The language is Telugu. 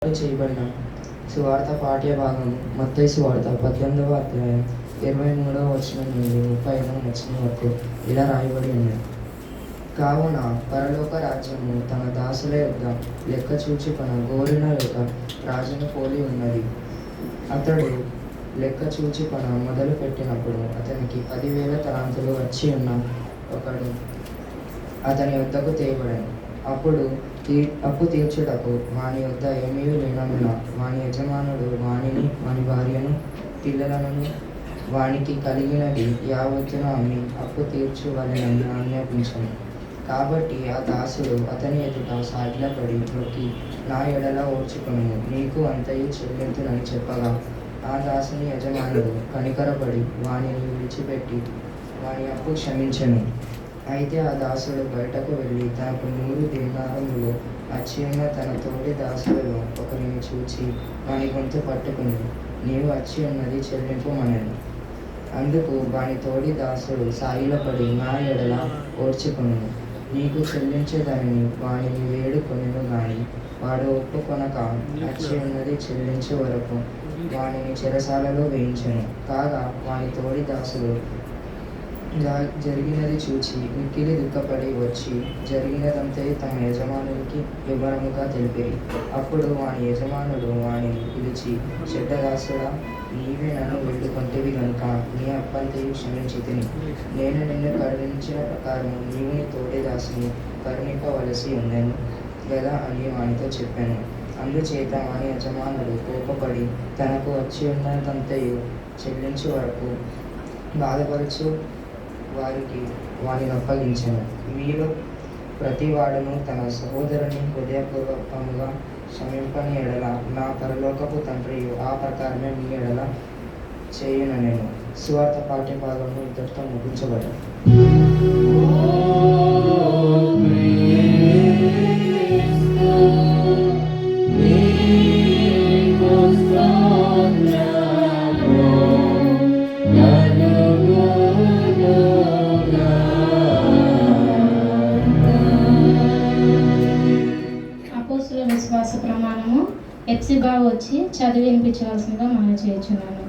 చేయబడిన సువార్త పాఠ్య భాగం మత్తయి సువార్త 18వ అధ్యాయం 23వ వచనం నుండి 35వ వచనం వరకు ఇలా రాయబడి ఉన్నది. కావున పరలోక రాజ్యము తన దాసుల యొద్ద లెక్క చూచుకొన గోరిన లేక రాజును పోలి ఉన్నది. అతడు లెక్క చూచుకొన మొదలు పెట్టినప్పుడు అతనికి 10,000 తలాంతులు వచ్చి ఉన్న ఒకడు అతని యొద్దకు తేబడెను. అప్పు తీర్చుటకు వాని యొద్ద ఏమీ లేనందున వాని యజమానుడు వానిని, వాని భార్యను, పిల్లలను, వానికి కలిగినది యావత్తును అమ్మి అప్పు తీర్చువలెనని ఆజ్ఞాపించెను. కాబట్టి ఆ దాసుడు అతని ఎదుట సాగిలపడి మొక్కి, నా ఎడల ఓర్చుకొనుము, నీకు అంతయు చెల్లింతునని చెప్పగా, ఆ దాసుని యజమానుడు కనికరపడి వానిని విడిచిపెట్టి వాని అప్పు క్షమించెను. అయితే ఆ దాసుడు బయటకు వెళ్ళి తనకు 100 దీనారములు అచ్చియున్న తన తోటి దాసులలో ఒకరిని చూచి వాని గొంతు పట్టుకుని, నీవు అచ్చి ఉన్నది చెల్లింపుమనెను. అందుకు వాని తోడి దాసుడు సాగిలపడి, నా ఎడల ఓర్చుకొనుము, నీకు చెల్లించేదానిని వానిని వేడుకొనెను గాని వాడు ఒప్పుకొనక అచ్చి ఉన్నది చెల్లించే వరకు వానిని చెరసాలలో వేయించెను. కాగా వాని తోడి దాసుడు జరిగినది చూచి మిక్కిలి దుఃఖపడి వచ్చి జరిగినదంతయు తమ యజమానునికి వివరముగా తెలిపిరి. అప్పుడు వాని యజమానుడు వానిని పిలిచి, చెడ్డదాసుడా, నీవే నన్ను వేడుకొంటివి గనుక నీ అప్పంతయు క్షమించితిని. నేను నిన్ను కరుణించిన ప్రకారం నీవు నీ తోడి దాసుని కరుణింపవలసి ఉండెను గదా అని వానితో చెప్పాను. అందుచేత వాని యజమానుడు కోపపడి తనకు వచ్చి ఉన్నదంతయు చెల్లించు వరకు బాధపరచు వారికి వానిని అప్పగించెను. మీలో ప్రతివాడును తన సహోదరుని హృదయపూర్వకముగా క్షమింపని ఎడల నా పరలోకపు తండ్రియు ఆ ప్రకారమే మీ ఎడల చేయుననెను. సువార్త పాఠ్య భాగంలో ఇంతటితో ముగించబడ్డారు. విశ్వాస ప్రమాణము ఎప్సిబా వచ్చి చదివి వినిపించవలసిందిగా మనం చేయుచున్నాను.